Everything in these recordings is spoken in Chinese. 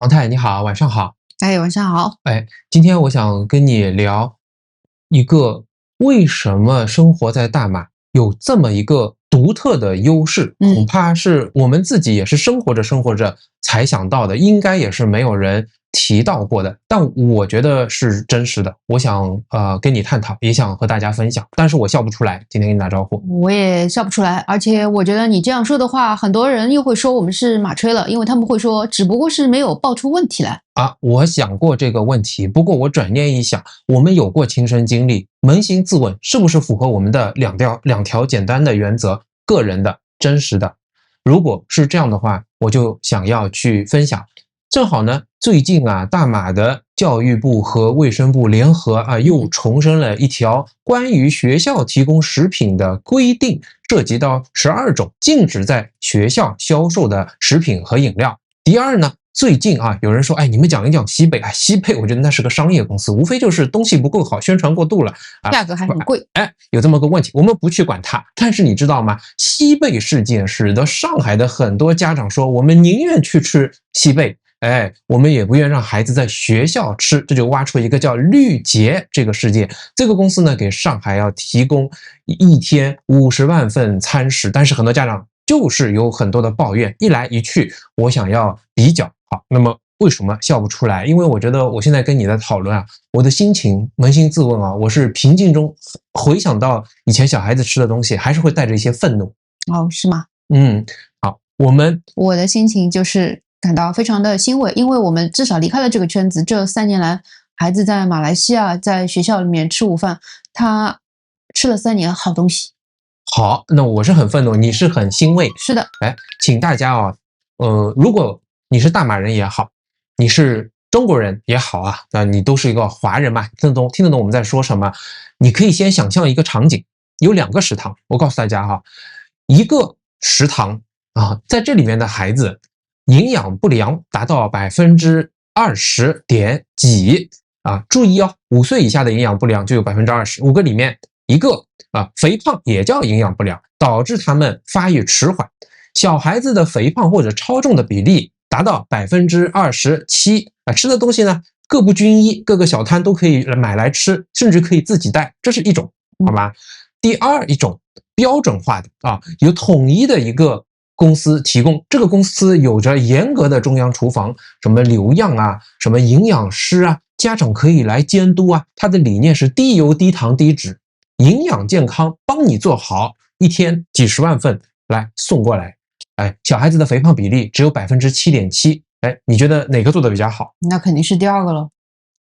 王太你好，晚上好。哎，晚上好。今天我想跟你聊一个为什么生活在大马有这么一个独特的优势，恐怕是我们自己也是生活着才想到的，应该也是没有人提到过的，但我觉得是真实的。我想跟你探讨，也想和大家分享，但是我笑不出来，今天跟你打招呼。我也笑不出来，而且我觉得你这样说的话，很多人又会说我们是马吹了，因为他们会说只不过是没有爆出问题来。我想过这个问题，不过我转念一想，我们有过亲身经历，扪心自问，是不是符合我们的两条简单的原则：个人的、真实的。如果是这样的话，我就想要去分享。正好呢，最近大马的教育部和卫生部联合又重申了一条关于学校提供食品的规定，涉及到12种禁止在学校销售的食品和饮料。第二呢，最近有人说，你们讲一讲西贝，西贝我觉得那是个商业公司，无非就是东西不够好，宣传过度了，价格还很贵。有这么个问题，我们不去管它。但是你知道吗？西贝事件使得上海的很多家长说，我们宁愿去吃西贝，我们也不愿让孩子在学校吃，这就挖出一个叫绿捷这个事件。这个公司呢，给上海要提供一天50万份餐食，但是很多家长就是有很多的抱怨，一来一去，我想要比较。好，那么为什么笑不出来？因为我觉得我现在跟你的讨论我的心情扪心自问我是平静中回想到以前小孩子吃的东西，还是会带着一些愤怒。是吗？好，我的心情就是感到非常的欣慰，因为我们至少离开了这个圈子。这3年来，孩子在马来西亚在学校里面吃午饭，他吃了3年好东西。好，那我是很愤怒，你是很欣慰。是的。请大家如果你是大马人也好，你是中国人也好那你都是一个华人嘛，听得懂我们在说什么。你可以先想象一个场景，有2个食堂，我告诉大家一个食堂在这里面的孩子营养不良达到20点几注意5岁以下的营养不良就有20%，5个里面一个肥胖也叫营养不良，导致他们发育迟缓。小孩子的肥胖或者超重的比例达到27%，吃的东西呢各不均一，各个小摊都可以买来吃，甚至可以自己带，这是一种，好吧？第二一种标准化的有统一的一个公司提供，这个公司有着严格的中央厨房，什么流样什么营养师家长可以来监督它的理念是低油低糖低脂，营养健康，帮你做好，一天几十万份来送过来。小孩子的肥胖比例只有7.7%，你觉得哪个做的比较好？那肯定是第二个了。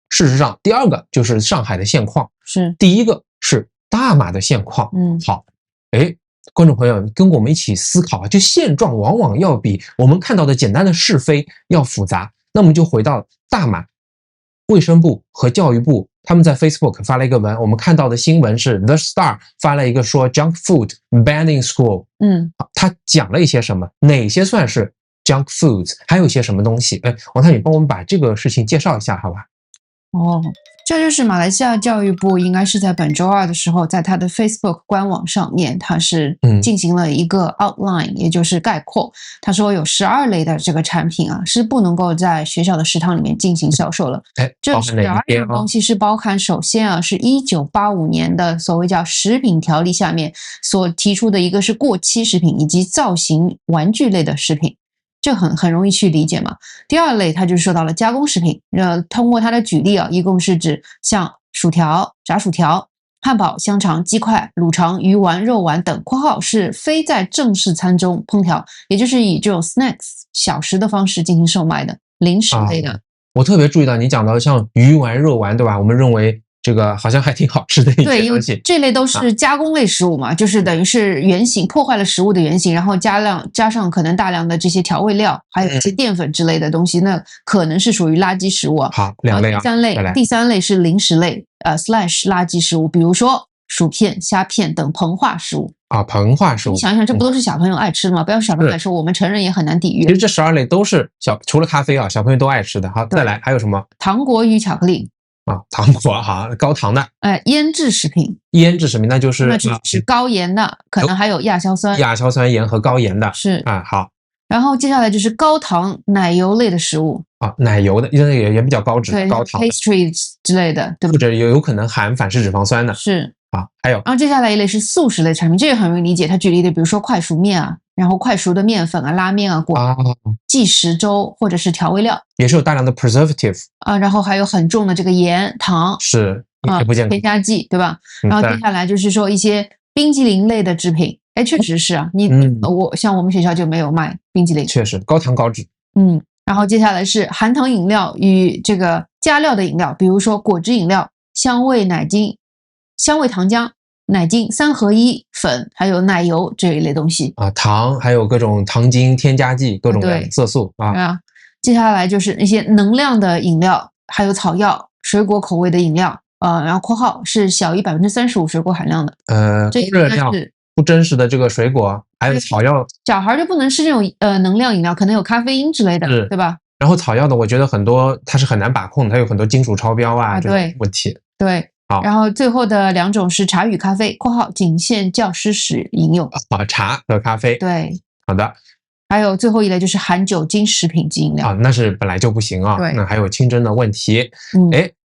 事实上，第二个就是上海的现况，是第一个是大马的现况。好，观众朋友，跟我们一起思考就现状往往要比我们看到的简单的是非要复杂。那我们就回到大马卫生部和教育部，他们在 Facebook 发了一个文，我们看到的新闻是 The Star 发了一个说 Junk Food Banning School。他讲了一些什么，哪些算是 Junk Foods， 还有一些什么东西？王太，你帮我们把这个事情介绍一下好吧？这就是马来西亚教育部应该是在本周2的时候，在他的 Facebook 官网上面，他是进行了一个 outline，也就是概括。他说有12类的这个产品是不能够在学校的食堂里面进行销售了。这12样东西是包含，首先是1985年的所谓叫食品条例下面所提出的一个是过期食品以及造型玩具类的食品。这很容易去理解嘛。第二类，它就说到了加工食品。通过它的举例一共是指像薯条、炸薯条、汉堡、香肠、鸡块、卤肠、鱼丸、肉丸等（括号是非在正式餐中烹调，也就是以这种 snacks 小食的方式进行售卖的零食类的）。我特别注意到你讲到像鱼丸、肉丸，对吧？我们认为这个好像还挺好吃的一些东西。对，因为这类都是加工类食物嘛，就是等于是原型，破坏了食物的原型，然后加上可能大量的这些调味料，还有一些淀粉之类的东西，那可能是属于垃圾食物。好，2类第三类是零食类/垃圾食物，比如说薯片、虾片等膨化食物。膨化食物，你想想，这不都是小朋友爱吃的吗？不要小朋友爱吃，我们成人也很难抵御。其实这12类都是除了咖啡小朋友都爱吃的。好，再来还有什么？糖果与巧克力。糖果高糖的。腌制食品。腌制食品那就是高盐的，可能还有亚硝酸。亚硝酸盐和高盐的。是好，然后接下来就是高糖奶油类的食物啊，奶油的因为也比较高脂高糖 ，pastries 之类的，对吧？或者有可能含反式脂肪酸的。是啊，还有，然后接下来一类是速食类产品，这个很容易理解。他举例的，比如说快熟面啊，然后快熟的面粉啊、拉面啊、即食粥或者是调味料，也是有大量的 preservative 啊，然后还有很重的这个盐、糖，是也不健康，添加剂，对吧？然后接下来就是说一些冰激凌类的制品，哎，确实是啊，像我们学校就没有卖冰激凌，确实高糖高脂。然后接下来是含糖饮料与这个加料的饮料，比如说果汁饮料、香味奶精、香味糖浆、奶精3合1粉，还有奶油这一类东西啊，糖还有各种糖精、添加剂、各种色素啊。接下来就是一些能量的饮料，还有草药、水果口味的饮料，然后括号是小于35%水果含量的，高热量不真实的这个水果，还有草药，小孩就不能吃这种能量饮料，可能有咖啡因之类的，对吧？然后草药的，我觉得很多它是很难把控，它有很多金属超标啊这种问题。对，好。然后最后的2种是茶与咖啡（括号仅限教师时饮用）。茶和咖啡。对，好的。还有最后一类就是含酒精食品及饮料那是本来就不行啊。对，那还有清真的问题。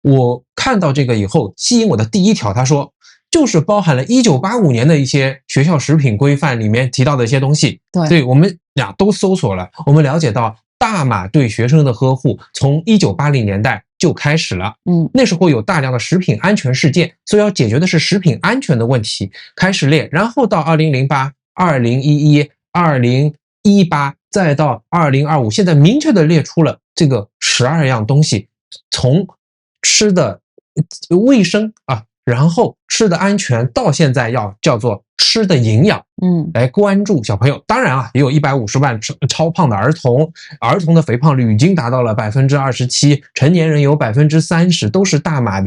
我看到这个以后，吸引我的第一条，他说就是包含了1985年的一些学校食品规范里面提到的一些东西。对，所以我们俩都搜索了，我们了解到大马对学生的呵护从1980年代就开始了。那时候有大量的食品安全事件，所以要解决的是食品安全的问题，开始列，然后到2008、2011、2018，再到2025，现在明确的列出了这个12样东西，从吃的卫生啊，然后吃的安全，到现在要叫做吃的营养，来关注小朋友。当然啊，也有150万超胖的儿童，儿童的肥胖率已经达到了27%，成年人有30%，都是大马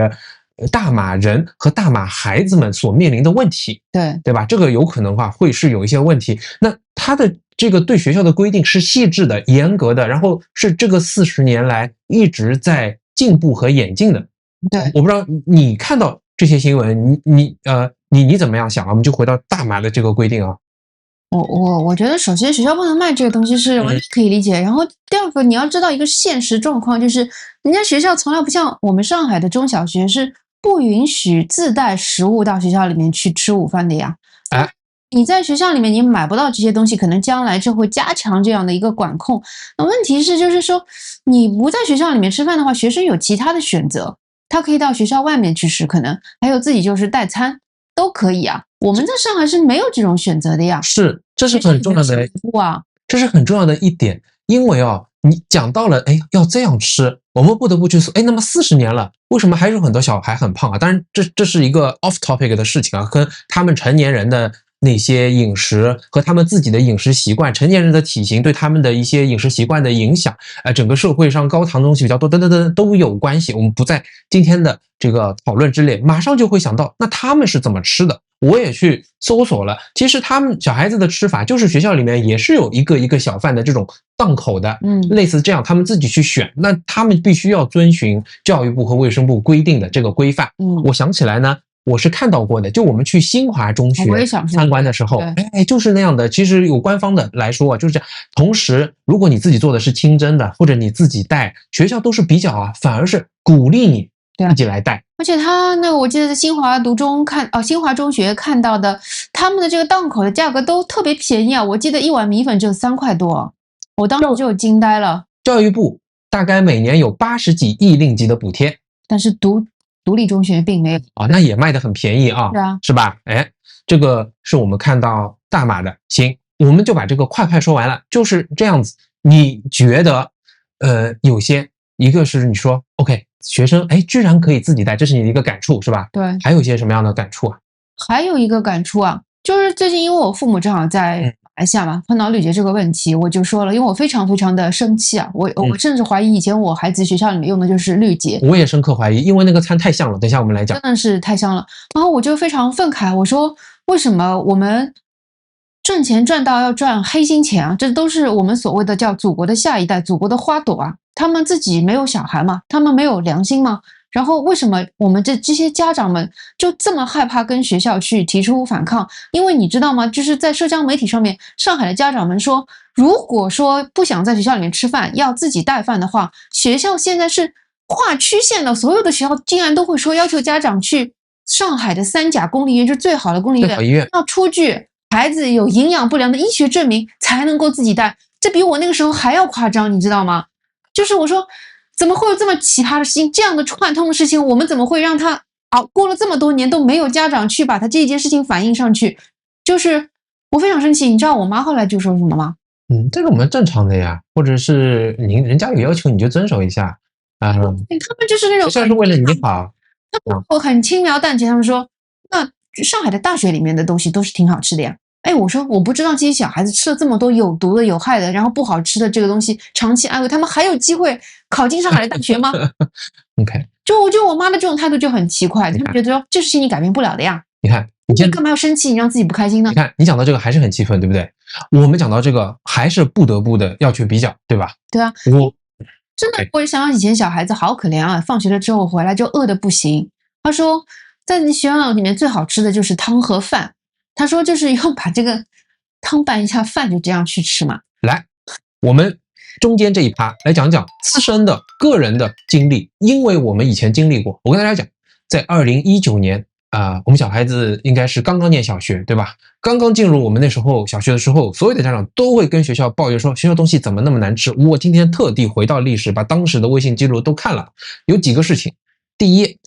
人和大马孩子们所面临的问题，对吧？这个有可能会是有一些问题。那他的这个对学校的规定是细致的、严格的，然后是这个40年来一直在进步和演进的。对，我不知道你看到这些新闻，你怎么样想啊？我们就回到大马的这个规定啊。我觉得首先学校不能卖这个东西是完全可以理解，然后第二个你要知道一个现实状况，就是人家学校从来不像我们上海的中小学是不允许自带食物到学校里面去吃午饭的呀。你在学校里面你买不到这些东西，可能将来就会加强这样的一个管控。那问题是就是说你不在学校里面吃饭的话，学生有其他的选择，他可以到学校外面去吃，可能还有自己就是带餐都可以啊。我们在上海是没有这种选择的呀。是，这是很重要的这是很重要的一点，因为你讲到了，要这样吃，我们不得不去说，那么40年了，为什么还有很多小孩很胖啊？当然，这是一个 off topic 的事情啊，跟他们成年人的那些饮食和他们自己的饮食习惯，成年人的体型对他们的一些饮食习惯的影响，整个社会上高糖的东西比较多，等等等都有关系。我们不在今天的这个讨论之列，马上就会想到，那他们是怎么吃的？我也去搜索了，其实他们小孩子的吃法就是学校里面也是有一个小贩的这种档口的，类似这样，他们自己去选，那他们必须要遵循教育部和卫生部规定的这个规范。我想起来呢，我是看到过的，就我们去新华中学参观的时候，就是那样的。其实有官方的来说就是这样。同时，如果你自己做的是清真的，或者你自己带，学校都是比较反而是鼓励你自己来带。而且他那个，我记得在新华新华中学看到的，他们的这个档口的价格都特别便宜啊！我记得1碗米粉只有3块多，我当时就惊呆了。教育部大概每年有80几亿令吉的补贴，但是独立中学并没有那也卖得很便宜啊，是吧？这个是我们看到大马的。行，我们就把这个快说完了，就是这样子。你觉得有些一个是你说 OK。学生居然可以自己带，这是你的一个感触是吧？对，还有一些什么样的感触啊？还有一个感触啊，就是最近因为我父母正好在马来西亚嘛，碰到吕杰这个问题，我就说了，因为我非常非常的生气啊，我甚至怀疑以前我孩子学校里面用的就是绿杰，我也深刻怀疑，因为那个餐太像了。等一下我们来讲，真的是太像了。然后我就非常愤慨，我说为什么我们赚钱赚到要赚黑心钱啊？这都是我们所谓的叫祖国的下一代，祖国的花朵啊。他们自己没有小孩吗？他们没有良心吗？然后为什么我们这些家长们就这么害怕跟学校去提出反抗？因为你知道吗？就是在社交媒体上面，上海的家长们说，如果说不想在学校里面吃饭，要自己带饭的话，学校现在是划区县的，所有的学校竟然都会说要求家长去上海的3甲公立医院，就是最好的公立医院，要出具孩子有营养不良的医学证明才能够自己带，这比我那个时候还要夸张，你知道吗？就是我说怎么会有这么奇葩的事情，这样的串通的事情，我们怎么会让他过了这么多年都没有家长去把他这件事情反映上去？就是我非常生气，你知道我妈后来就说什么吗？这个我们正常的呀，或者是人家有要求你就遵守一下啊。他们就是那种学校是为了你好，我很轻描淡写，他们说那上海的大学里面的东西都是挺好吃的呀。哎，我说我不知道这些小孩子吃了这么多有毒的、有害的，然后不好吃的这个东西，长期安慰他们还有机会考进上海的大学吗？OK， 就我觉得我妈的这种态度就很奇怪，他们觉得说这事情你改变不了的呀。你看，你干嘛要生气？你让自己不开心呢？你看，你讲到这个还是很气愤，对不对？我们讲到这个还是不得不的要去比较，对吧？对啊，真的，我想想以前小孩子好可怜啊，放学了之后回来就饿得不行。他说，在学校里面最好吃的就是汤和饭。他说就是要把这个汤拌一下，饭就这样去吃嘛。来，我们中间这一趴来讲讲自身的个人的经历，因为我们以前经历过。我跟大家讲，在2019年我们小孩子应该是刚刚念小学，对吧？刚刚进入我们那时候小学的时候，所有的家长都会跟学校抱怨说学校东西怎么那么难吃。我今天特地回到历史，把当时的微信记录都看了，有几个事情。第一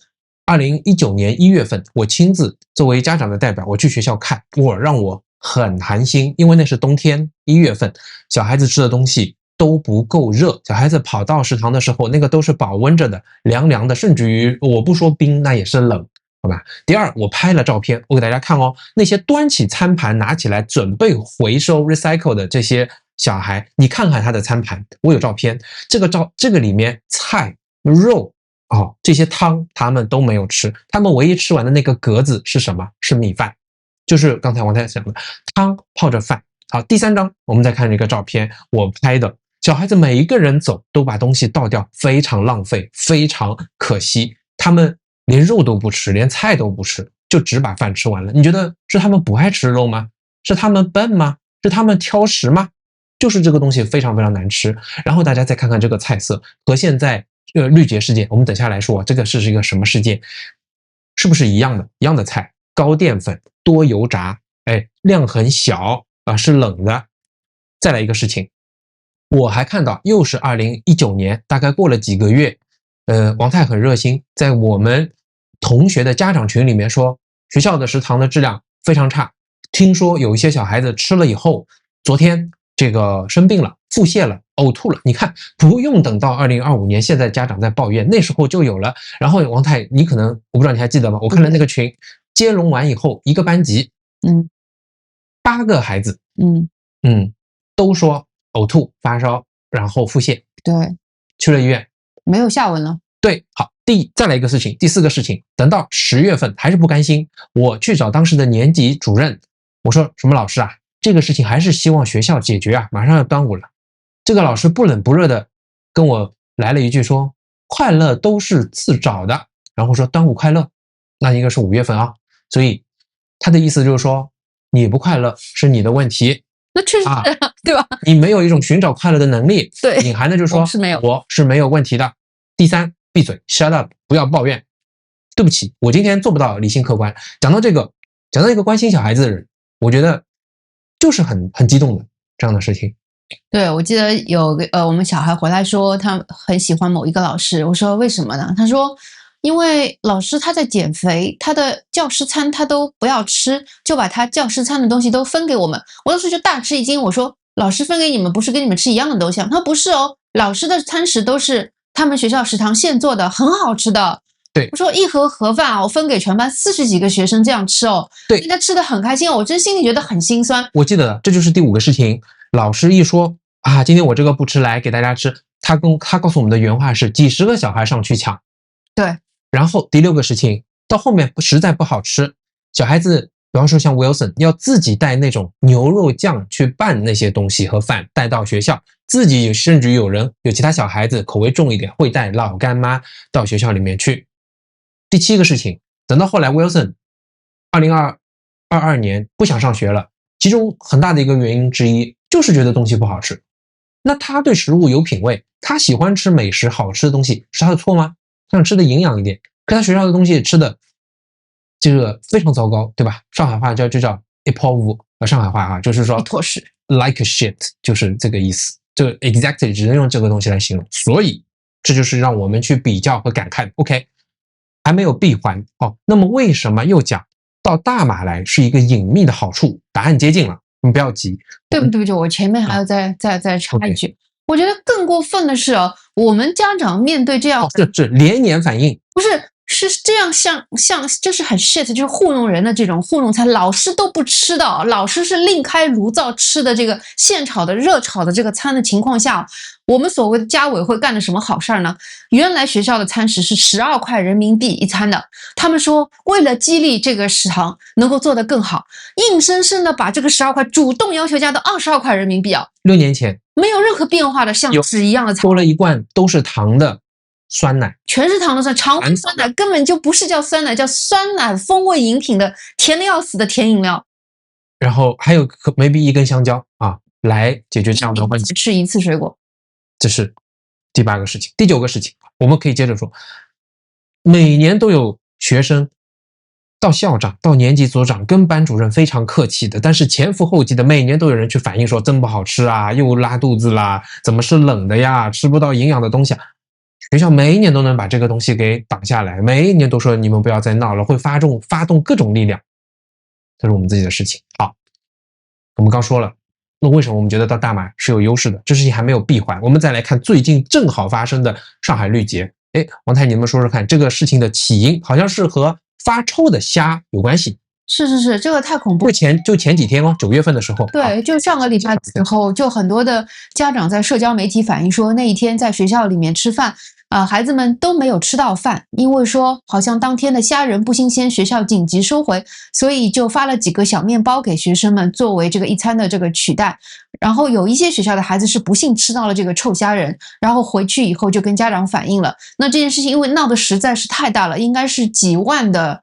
，2019年1月份，我亲自作为家长的代表，我去学校看，让我很寒心，因为那是冬天1月份，小孩子吃的东西都不够热，小孩子跑到食堂的时候，那个都是保温着的，凉凉的，甚至于我不说冰，那也是冷。好吧，第二，我拍了照片，我给大家看哦。那些端起餐盘拿起来准备回收 recycle 的这些小孩，你看看他的餐盘，我有照片。这个里面菜肉这些汤他们都没有吃，他们唯一吃完的那个格子是什么？是米饭，就是刚才王太讲的汤泡着饭。好，第3张我们再看这个照片，我拍的小孩子每一个人走都把东西倒掉，非常浪费，非常可惜。他们连肉都不吃，连菜都不吃，就只把饭吃完了。你觉得是他们不爱吃肉吗？是他们笨吗？是他们挑食吗？就是这个东西非常非常难吃。然后大家再看看这个菜色和现在绿捷事件，我们等下来说这个是一个什么事件，是不是一样的菜，高淀粉，多油炸，量很小是冷的。再来一个事情，我还看到又是2019年，大概过了几个月。王太很热心，在我们同学的家长群里面说，学校的食堂的质量非常差，听说有一些小孩子吃了以后，昨天这个生病了，腹泻了，呕吐了。你看，不用等到2025年，现在家长在抱怨，那时候就有了。然后王太，你可能我不知道你还记得吗？我看了那个群，接龙完以后，一个班级，8个孩子，都说呕吐、发烧，然后腹泻，对，去了医院。没有下文了。对，好，再来一个事情，第4个事情，等到10月份还是不甘心，我去找当时的年级主任，我说什么老师啊，这个事情还是希望学校解决啊，马上要端午了。这个老师不冷不热的跟我来了一句说，快乐都是自找的，然后说端午快乐，那应该是5月份啊，所以他的意思就是说，你不快乐是你的问题。那确实对吧？你没有一种寻找快乐的能力，对，隐含的就是说我是没有问题的。第3，闭嘴 ，shut up， 不要抱怨。对不起，我今天做不到理性客观。讲到一个关心小孩子的人，我觉得就是很激动的这样的事情。对，我记得有个我们小孩回来说他很喜欢某一个老师，我说为什么呢？他说因为老师他在减肥，他的教师餐他都不要吃，就把他教师餐的东西都分给我们。我当时就大吃一惊，我说老师分给你们不是跟你们吃一样的东西？他说不是哦，老师的餐食都是他们学校食堂现做的，很好吃的。对，我说一盒盒饭我分给全班40几个学生这样吃哦，对，人家吃的很开心哦，我真心里觉得很心酸。我记得这就是第5个事情，老师一说今天我这个不吃，来给大家吃，他告诉我们的原话是几10个小孩上去抢。对。然后第6个事情，到后面实在不好吃，小孩子比方说像 Wilson 要自己带那种牛肉酱去拌那些东西和饭带到学校，自己甚至有其他小孩子口味重一点会带老干妈到学校里面去。第7个事情，等到后来 Wilson 2022年不想上学了，其中很大的一个原因之一就是觉得东西不好吃。那他对食物有品味，他喜欢吃美食好吃的东西，是他的错吗？他想吃的营养一点，可他学校的东西吃的这个非常糟糕，对吧？上海话就叫一泡污，上海话就是说一坨屎 like a shit， 就是这个意思，这个 exactly 只能用这个东西来形容。所以这就是让我们去比较和感慨。 OK， 还没有闭环。那么为什么又讲到大马来是一个隐秘的好处？答案接近了，你不要急。对不起，我前面还要再插一句，我觉得更过分的是我们家长面对这样是连年反应，不是这样像就是很 shit， 就是糊弄人的这种糊弄餐，老师都不吃的，老师是另开炉灶吃的这个现炒的热炒的这个餐的情况下，我们所谓的家委会干了什么好事呢？原来学校的餐食是12块人民币一餐的，他们说为了激励这个食堂能够做得更好，硬生生的把这个12块主动要求加到22块人民币啊！6年前没有任何变化的，像纸一样的，多了一罐都是糖的酸奶，全是糖的酸，常温酸奶根本就不是叫酸奶，叫酸奶风味饮品的甜的要死的甜饮料。然后还有maybe一根香蕉来解决这样的问题，吃一次水果。这是第8个事情。第9个事情，我们可以接着说，每年都有学生到校长到年级组长跟班主任非常客气的，但是前赴后继的每年都有人去反映说真不好吃啊，又拉肚子啦，怎么是冷的呀，吃不到营养的东西。学校每一年都能把这个东西给挡下来，每一年都说你们不要再闹了，会发动各种力量，这是我们自己的事情。好，我们刚说了，那为什么我们觉得到大马是有优势的？这事情还没有闭环。我们再来看最近正好发生的上海绿节。王太，你们说说看，这个事情的起因好像是和发臭的虾有关系。是，这个太恐怖。就前几天9月份的时候，对，就上个礼拜的时候，就很多的家长在社交媒体反映说，那一天在学校里面吃饭孩子们都没有吃到饭，因为说好像当天的虾仁不新鲜，学校紧急收回，所以就发了几个小面包给学生们作为这个一餐的这个取代。然后有一些学校的孩子是不幸吃到了这个臭虾仁，然后回去以后就跟家长反映了。那这件事情因为闹得实在是太大了，应该是几万的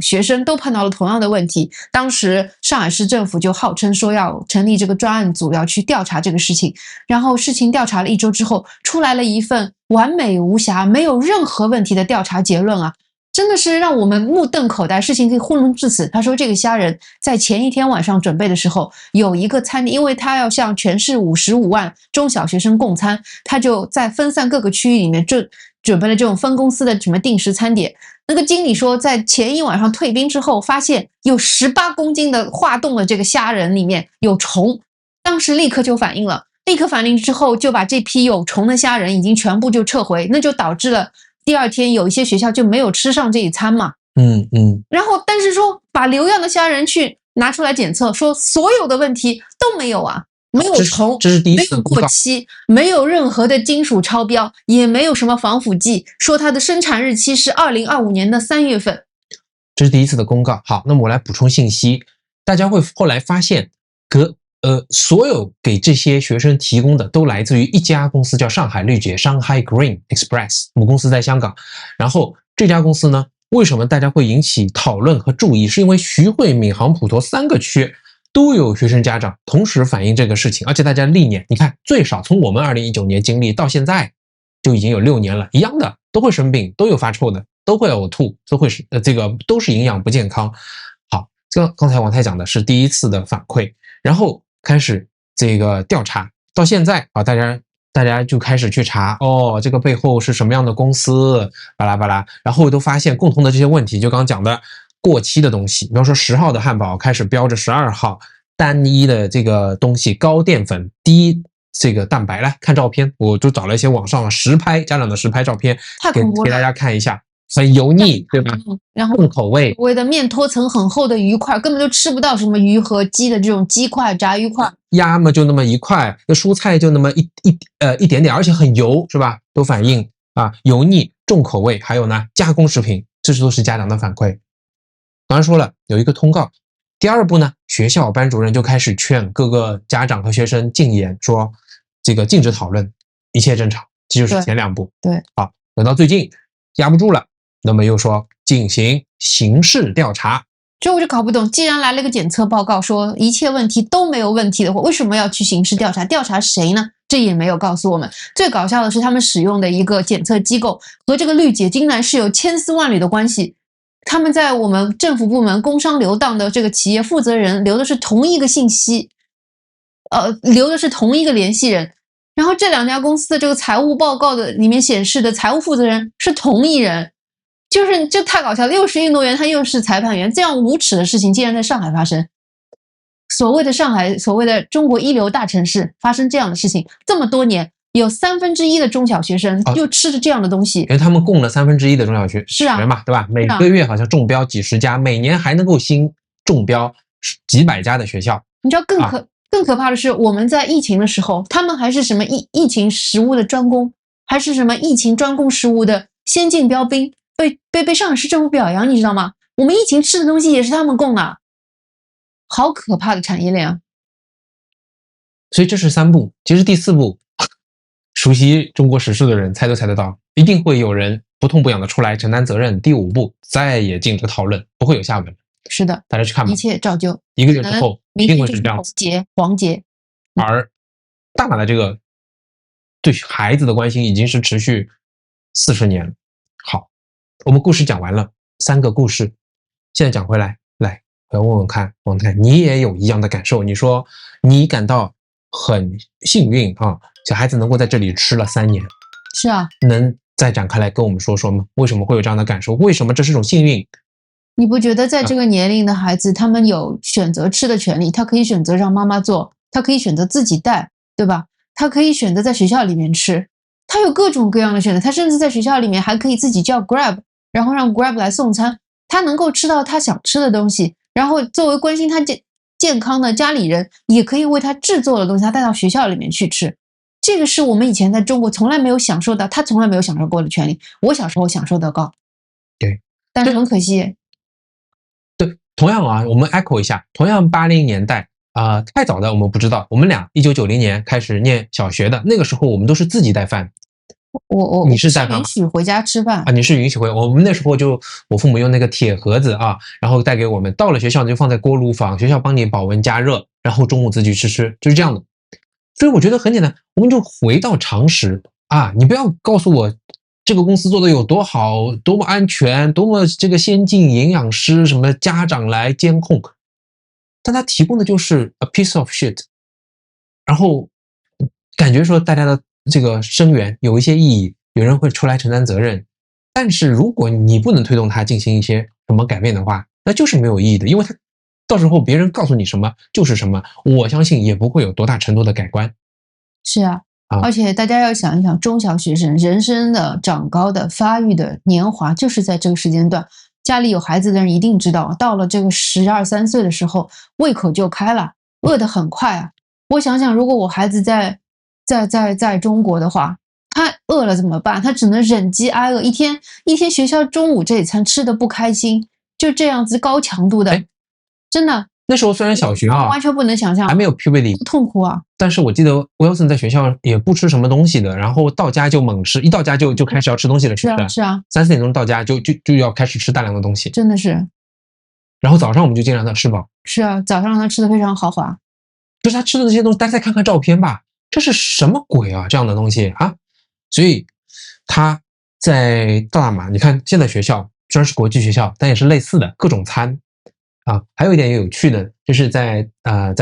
学生都碰到了同样的问题。当时上海市政府就号称说要成立这个专案组，要去调查这个事情。然后事情调查了1周之后，出来了一份完美无瑕、没有任何问题的调查结论啊！真的是让我们目瞪口呆。事情可以糊弄至此。他说这个虾仁在前一天晚上准备的时候，有一个餐厅，因为他要向全市55万中小学生供餐，他就在分散各个区域里面准备了这种分公司的什么定时餐点。那个经理说，在前一晚上退冰之后，发现有18公斤的化冻的这个虾仁里面有虫，当时立刻就反应了，立刻反应之后就把这批有虫的虾仁已经全部就撤回，那就导致了第二天有一些学校就没有吃上这一餐嘛。然后但是说把留样的虾仁去拿出来检测，说所有的问题都没有啊。没有虫，这是第一次没有过期，没有任何的金属超标，也没有什么防腐剂，说它的生产日期是2025年的3月份。这是第一次的公告。好，那么我来补充信息，大家会后来发现，所有给这些学生提供的都来自于一家公司，叫上海绿捷 Shanghai Green Express， 母公司在香港。然后这家公司呢，为什么大家会引起讨论和注意？是因为徐汇、闵行、普陀3个区都有学生家长同时反映这个事情，而且大家历年，你看最少从我们2019年经历到现在就已经有6年了，一样的都会生病，都有发臭的，都会呕吐，都会这个都是营养不健康。好，刚才王太讲的是第一次的反馈，然后开始这个调查，到现在大家就开始去查，这个背后是什么样的公司，巴拉巴拉，然后都发现共同的这些问题，就刚刚讲的过期的东西，比方说10号的汉堡开始标着12号，单一的这个东西，高淀粉低这个蛋白。来看照片，我就找了一些网上实拍家长的实拍照片，给大家看一下，很油腻，对吧？然后重口味，所谓的面托层很厚的鱼块，根本就吃不到什么鱼和鸡的这种鸡块、炸鱼块，鸭嘛就那么一块，那蔬菜就那么一点点，而且很油，是吧？都反映油腻、重口味，还有呢加工食品，这都是家长的反馈。刚才说了有一个通告，第二步呢，学校班主任就开始劝各个家长和学生禁言，说这个禁止讨论，一切正常。这就是前2步。对，好，等到最近压不住了，那么又说进行刑事调查，所以我就搞不懂，既然来了一个检测报告说一切问题都没有问题的话，为什么要去刑事调查？调查谁呢？这也没有告诉我们。最搞笑的是，他们使用的一个检测机构和这个绿姐竟然是有千丝万缕的关系。他们在我们政府部门工商流档的这个企业负责人留的是同一个信息，留的是同一个联系人。然后这两家公司的这个财务报告的里面显示的财务负责人是同一人。就是这太搞笑了，又是运动员，他又是裁判员，这样无耻的事情竟然在上海发生。所谓的上海，所谓的中国一流大城市发生这样的事情，这么多年有1/3的中小学生就吃着这样的东西，因为他们供了1/3的中小学是啊嘛，对吧？每个月好像中标几十家，每年还能够新中标几百家的学校。你知道更可怕的是，我们在疫情的时候，他们还是什么疫情食物的专攻，还是什么疫情专供食物的先进标兵。被上海市政府表扬，你知道吗？我们疫情吃的东西也是他们供的，好可怕的产业链啊！所以这是3步，其实第4步，熟悉中国时事的人猜都猜得到，一定会有人不痛不痒的出来承担责任。第5步再也禁止讨论，不会有下文。是的，大家去看吧，一切照旧。1个月之后一定会是这样子。黄节，而大马的这个对孩子的关心已经是持续40年了。好。我们故事讲完了，3个故事，现在讲回来，我要问问看，王太，你也有一样的感受？你说你感到很幸运啊，小孩子能够在这里吃了3年，是啊，能再展开来跟我们说说吗？为什么会有这样的感受？为什么这是种幸运？你不觉得在这个年龄的孩子，他们有选择吃的权利？他可以选择让妈妈做，他可以选择自己带，对吧？他可以选择在学校里面吃，他有各种各样的选择，他甚至在学校里面还可以自己叫 Grab。然后让 Grab 来送餐，他能够吃到他想吃的东西，然后作为关心他健康的家里人，也可以为他制作的东西，他带到学校里面去吃。这个是我们以前在中国从来没有享受到，他从来没有享受过的权利。我小时候享受得到，对，但是很可惜。对，同样啊，我们 echo 一下，同样80年代太早的我们不知道，我们俩1990年开始念小学的，那个时候我们都是自己带饭。你是带饭吗？允许回家吃饭啊？你是允许回？我们那时候就我父母用那个铁盒子啊，然后带给我们，到了学校就放在锅炉房，学校帮你保温加热，然后中午自己去吃，就是这样的。所以我觉得很简单，我们就回到常识啊！你不要告诉我这个公司做的有多好，多么安全，多么这个先进，营养师什么家长来监控，但他提供的就是 a piece of shit， 然后感觉说大家的这个声援有一些意义，有人会出来承担责任，但是如果你不能推动它进行一些什么改变的话，那就是没有意义的，因为它到时候别人告诉你什么就是什么，我相信也不会有多大程度的改观。是啊，而且大家要想一想，中小学生人生的长高的发育的年华就是在这个时间段，家里有孩子的人一定知道，到了这个12、13岁的时候，胃口就开了，饿得很快啊。我想想，如果我孩子在中国的话，他饿了怎么办？他只能忍饥挨饿，一天学校中午这一餐吃的不开心，就这样子高强度的，真的。那时候虽然小学完全不能想象，还没有 puberty， 痛苦啊。但是我记得 Wilson 在学校也不吃什么东西的，然后到家就猛吃，一到家就开始要吃东西了，是啊是啊，3、4点钟到家就要开始吃大量的东西，真的是。然后早上我们就尽量让他吃饱。是啊，早上让他吃的非常豪华。就是他吃的这些东西，大家再看看照片吧，这是什么鬼啊？这样的东西啊！所以他在大马，你看现在学校虽然是国际学校，但也是类似的各种餐啊。还有一点有趣的，就是在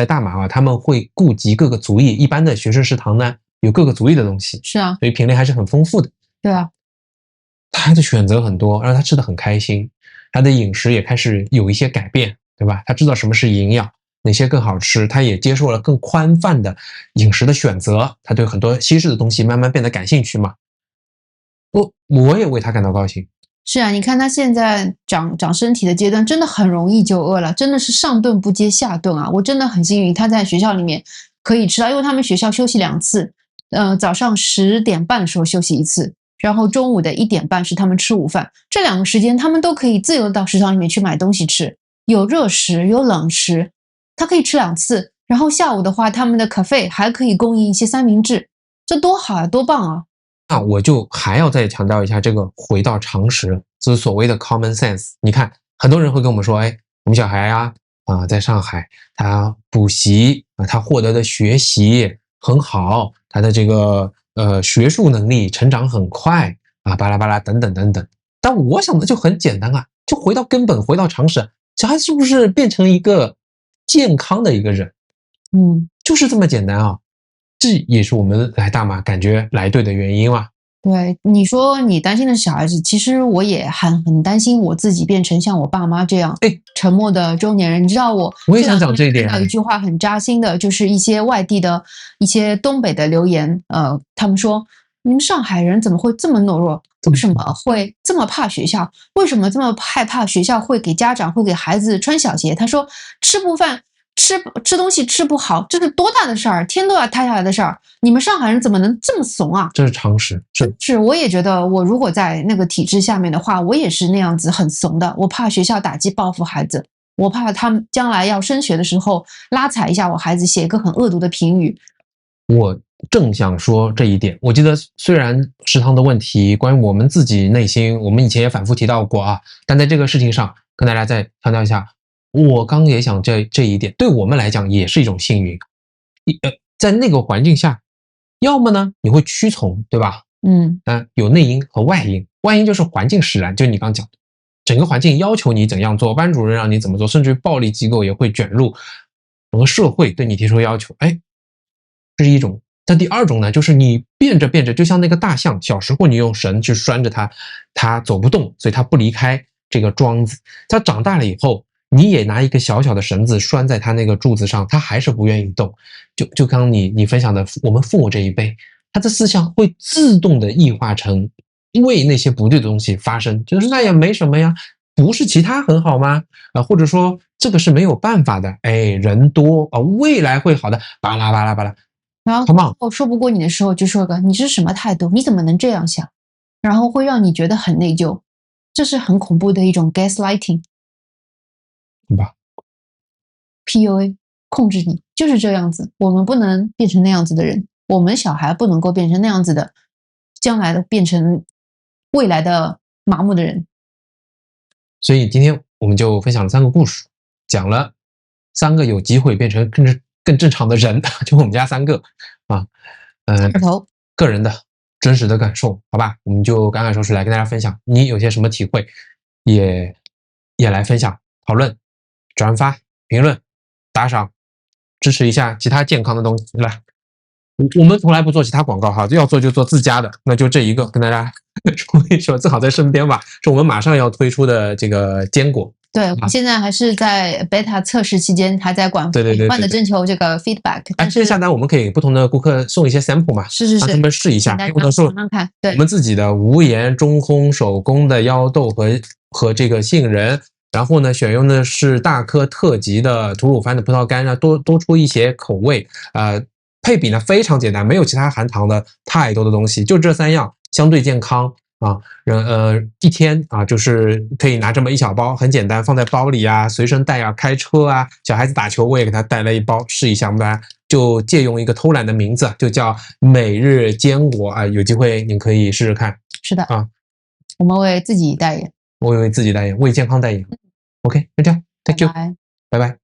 大马啊，他们会顾及各个族裔，一般的学生食堂呢有各个族裔的东西，是啊，所以品类还是很丰富的。对啊，他的选择很多，让他吃的很开心，他的饮食也开始有一些改变，对吧？他知道什么是营养。哪些更好吃，他也接受了更宽泛的饮食的选择，他对很多西式的东西慢慢变得感兴趣嘛。我也为他感到高兴。是啊，你看他现在长身体的阶段，真的很容易就饿了，真的是上顿不接下顿啊！我真的很幸运，他在学校里面可以吃到，因为他们学校休息2次，早上10点半的时候休息1次，然后中午的1点半是他们吃午饭，这2个时间他们都可以自由到食堂里面去买东西吃，有热食有冷食。他可以吃2次，然后下午的话，他们的 cafe 还可以供应一些三明治，这多好啊，多棒啊！那我就还要再强调一下这个回到常识，就是所谓的 common sense。你看，很多人会跟我们说，哎，们小孩在上海，他补习他获得的学习很好，他的这个学术能力成长很快巴拉巴拉等等等等。但我想的就很简单就回到根本，回到常识，小孩是不是变成一个健康的一个人？就是这么简单这也是我们来大马感觉来对的原因对，你说你担心的是小孩子，其实我也很担心我自己变成像我爸妈这样沉默的中年人。你知道我也想讲这一点。看到一句话很扎心的，就是一些外地的一些东北的留言，他们说你们上海人怎么会这么懦弱？为什么会这么怕学校？为什么这么害怕学校会给家长会给孩子穿小鞋？他说吃不饭。吃东西吃不好，这是多大的事儿，天都要塌下来的事儿。你们上海人怎么能这么怂啊？这是常识，是，我也觉得，我如果在那个体制下面的话，我也是那样子很怂的。我怕学校打击报复孩子，我怕他们将来要升学的时候拉踩一下我孩子，写一个很恶毒的评语。我正想说这一点。我记得虽然食堂的问题关于我们自己内心，我们以前也反复提到过但在这个事情上跟大家再强调一下。我刚也想这一点，对我们来讲也是一种幸运。在那个环境下，要么呢你会屈从，对吧？有内因和外因。外因就是环境使然，就你刚讲的，整个环境要求你怎样做，班主任让你怎么做，甚至于暴力机构也会卷入，整个社会对你提出要求。这是一种。但第二种呢，就是你变着变着，就像那个大象，小时候你用绳去拴着它，它走不动，所以它不离开这个桩子。它长大了以后，你也拿一个小小的绳子拴在他那个柱子上，他还是不愿意动。就刚刚你分享的，我们父母这一辈，他的思想会自动的异化成为那些不对的东西发生，就是那也没什么呀，不是其他很好吗？或者说这个是没有办法的，人多未来会好的，巴拉巴拉巴拉。然后说不过你的时候，就说个你是什么态度？你怎么能这样想？然后会让你觉得很内疚，这是很恐怖的一种 gaslighting。PUA 控制你就是这样子，我们不能变成那样子的人，我们小孩不能够变成那样子的，将来的变成未来的麻木的人。所以今天我们就分享了3个故事，讲了3个有机会变成更正常的人，就我们家3个个人的真实的感受，好吧？我们就赶快说出来跟大家分享，你有些什么体会，也来分享、讨论、转发、评论。打赏，支持一下其他健康的东西。来，我们从来不做其他广告要做就做自家的，那就这一个跟大家说一说，正好在身边吧，是我们马上要推出的这个坚果。对，我们现在还是在 beta 测试期间，还在广泛的征求这个 feedback。但是下单我们可以给不同的顾客送一些 sample 嘛，是，让他们试一下，大家看。对，我们自己的无盐中烘手工的腰豆和这个杏仁。然后呢，选用的是大颗特级的吐鲁番的葡萄干，多出一些口味。配比呢非常简单，没有其他含糖的太多的东西，就这3样，相对健康一天就是可以拿这么1小包，很简单，放在包里随身带开车小孩子打球我也给他带了1包试一下。我们大家就借用一个偷懒的名字，就叫每日坚果有机会您可以试试看。是的我们为自己代言。我为自己代言，为健康代言。OK，就这样，Thank you，拜拜。